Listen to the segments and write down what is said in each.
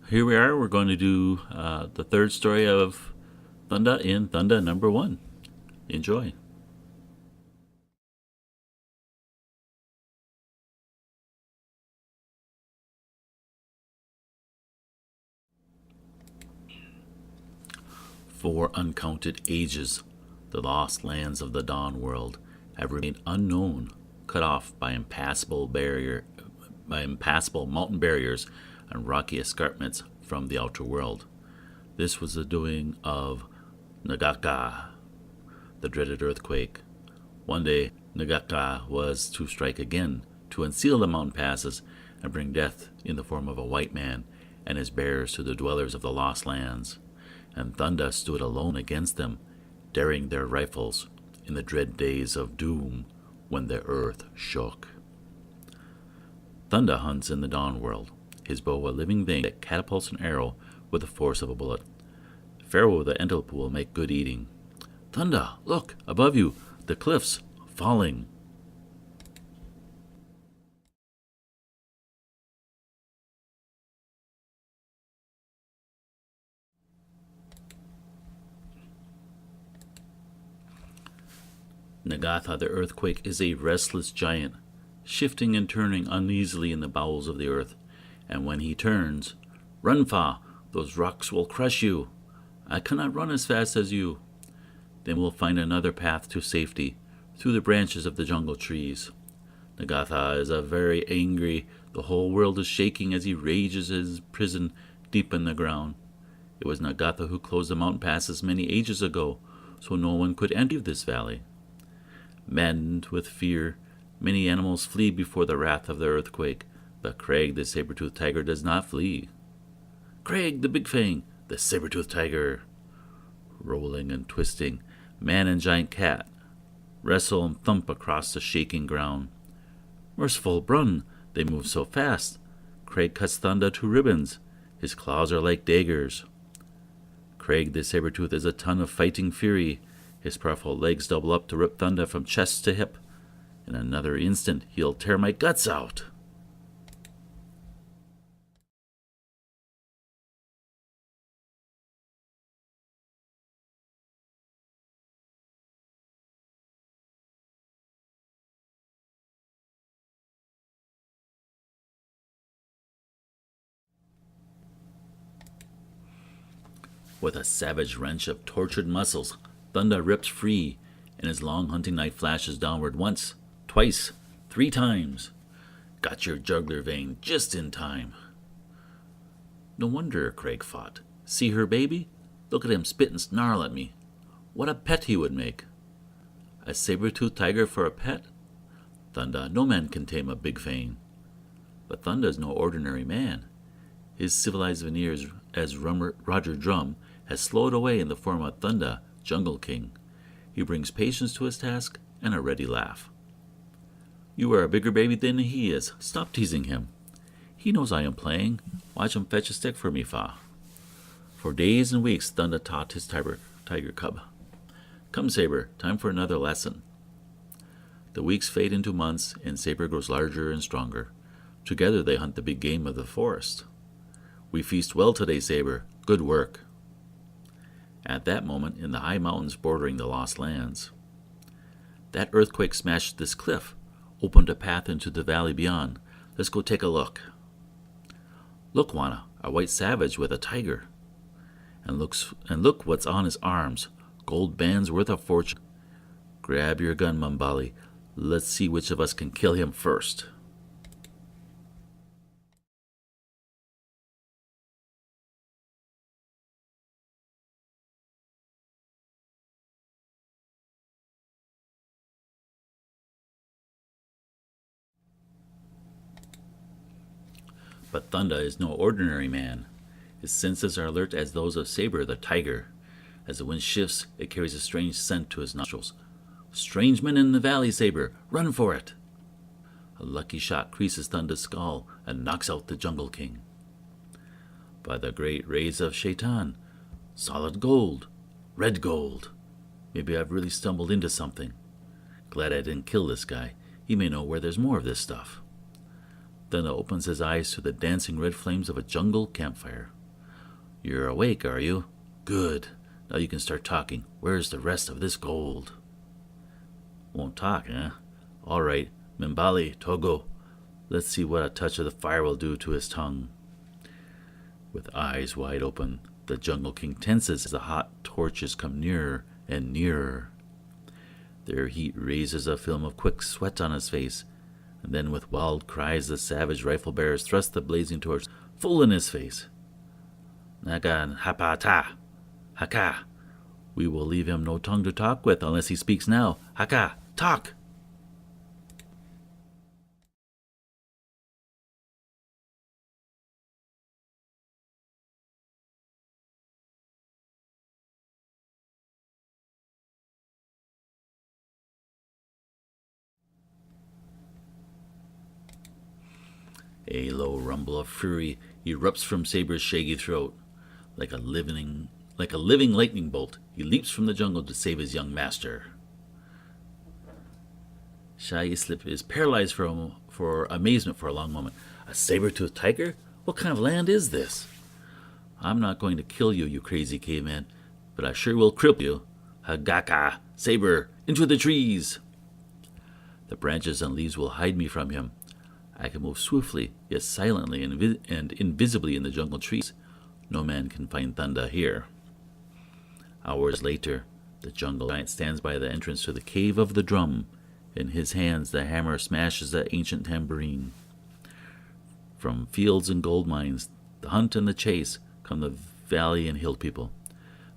Here we are. We're going to do the third story of Thunda in Thunda number 1. Enjoy. For uncounted ages, the lost lands of the Dawn world have remained unknown, cut off by impassable mountain barriers and rocky escarpments from the outer world. This was the doing of Nagaka, the dreaded earthquake. One day, Nagaka was to strike again, to unseal the mountain passes and bring death in the form of a white man and his bearers to the dwellers of the lost lands. And Thunda stood alone against them, daring their rifles in the dread days of doom when the earth shook. Thunda hunts in the Dawn world, his bow a living thing that catapults an arrow with the force of a bullet. Pharaoh the antelope will make good eating. Thunda, look, above you, the cliffs falling. Nagatha the earthquake is a restless giant, shifting and turning uneasily in the bowels of the earth, and when he turns, "Run, Fa, those rocks will crush you. I cannot run as fast as you." Then we'll find another path to safety, through the branches of the jungle trees. Nagatha is very angry. The whole world is shaking as he rages his prison deep in the ground. It was Nagatha who closed the mountain passes many ages ago, so no one could enter this valley. Maddened with fear, many animals flee before the wrath of the earthquake, but Crag the saber-toothed tiger does not flee. Crag the Big Fang, the saber-toothed tiger. Rolling and twisting, man and giant cat wrestle and thump across the shaking ground. Merciful Brun, they move so fast. Crag cuts Thunda to ribbons. His claws are like daggers. Crag the saber-tooth is a ton of fighting fury. His powerful legs double up to rip Thunda from chest to hip. In another instant, he'll tear my guts out. With a savage wrench of tortured muscles, Thunda rips free, and his long hunting knife flashes downward once, twice, 3 times. Got your jugular vein just in time. No wonder Crag fought. See her baby? Look at him spit and snarl at me. What a pet he would make. A saber-toothed tiger for a pet? Thunda, no man can tame a Big Fang. But Thunda is no ordinary man. His civilized veneers as Roger Drum has slowed away in the form of Thunda, Jungle King. He brings patience to his task and a ready laugh. You are a bigger baby than he is. Stop teasing him. He knows I am playing. Watch him fetch a stick for me, Fa. For days and weeks, Thunda taught his tiger cub. Come, Saber, time for another lesson. The weeks fade into months, and Saber grows larger and stronger. Together they hunt the big game of the forest. We feast well today, Saber. Good work. At that moment, in the high mountains bordering the Lost Lands, that earthquake smashed this cliff, opened a path into the valley beyond. Let's go take a look. Look, Wana, a white savage with a tiger. And look what's on his arms. Gold bands worth a fortune. Grab your gun, Mumbali. Let's see which of us can kill him first. But Thunda is no ordinary man. His senses are alert as those of Saber the tiger. As the wind shifts, it carries a strange scent to his nostrils. Strange men in the valley, Saber. Run for it. A lucky shot creases Thunda's skull and knocks out the Jungle King. By the great rays of Shaitan, solid gold, red gold. Maybe I've really stumbled into something. Glad I didn't kill this guy. He may know where there's more of this stuff. Thunda opens his eyes to the dancing red flames of a jungle campfire. You're awake, are you? Good. Now you can start talking. Where's the rest of this gold? Won't talk, eh? All right, Mimbali, Togo. Let's see what a touch of the fire will do to his tongue. With eyes wide open, the Jungle King tenses as the hot torches come nearer and nearer. Their heat raises a film of quick sweat on his face, and then with wild cries the savage rifle bearers thrust the blazing torch full in his face. Nagan hapata, haka. We will leave him no tongue to talk with unless he speaks now. Haka, talk! A low rumble of fury erupts from Saber's shaggy throat. Like a living lightning bolt, he leaps from the jungle to save his young master. Shai Islip is paralyzed for amazement for a long moment. A saber-toothed tiger? What kind of land is this? I'm not going to kill you, you crazy caveman, but I sure will cripple you. Hagaka, Saber, into the trees! The branches and leaves will hide me from him. I can move swiftly, yet silently and invisibly in the jungle trees. No man can find Thunda here. Hours later, the jungle giant stands by the entrance to the Cave of the Drum. In his hands, the hammer smashes the ancient tambourine. From fields and gold mines, the hunt and the chase, come the valley and hill people.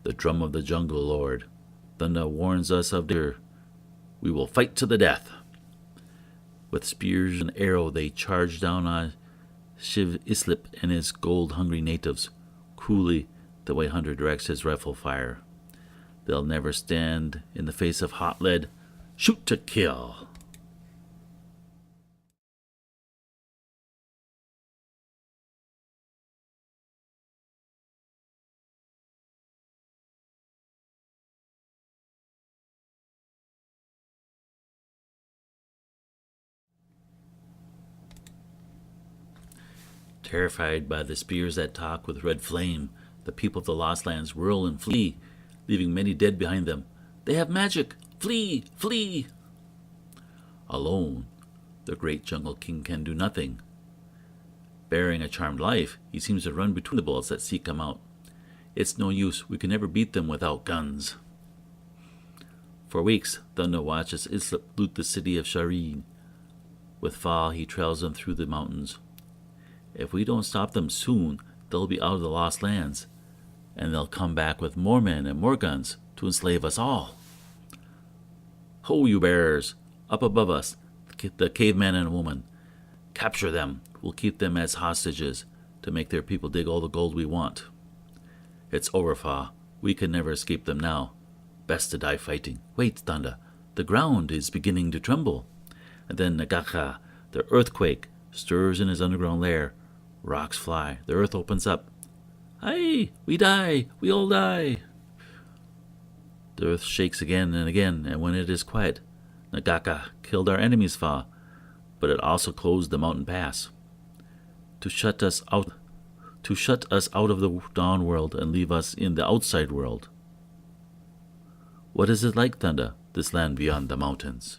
The drum of the jungle lord. Thunda warns us of danger. We will fight to the death. With spears and arrow, they charge down on Shiv Islip and his gold-hungry natives. Coolly, the white hunter directs his rifle fire. They'll never stand in the face of hot lead. Shoot to kill. Terrified by the spears that talk with red flame, the people of the Lost Lands whirl and flee, leaving many dead behind them. They have magic! Flee! Flee! Alone, the great Jungle King can do nothing. Bearing a charmed life, he seems to run between the bullets that seek him out. It's no use, we can never beat them without guns. For weeks, Thunda watches Islip loot the city of Shireen. With Fa, he trails them through the mountains. If we don't stop them soon, they'll be out of the Lost Lands, and they'll come back with more men and more guns to enslave us all. Ho, you bears! Up above us, the caveman and woman. Capture them. We'll keep them as hostages to make their people dig all the gold we want. It's over, Fa. We can never escape them now. Best to die fighting. Wait, Thunda. The ground is beginning to tremble. And then Nagaka, the earthquake, stirs in his underground lair. Rocks fly. The earth opens up. Aye, we die. We all die. The earth shakes again, and when it is quiet, Nagaka killed our enemies, Fa, but it also closed the mountain pass. To shut us out of the dawn world and leave us in the outside world. What is it like, Thunda, this land beyond the mountains?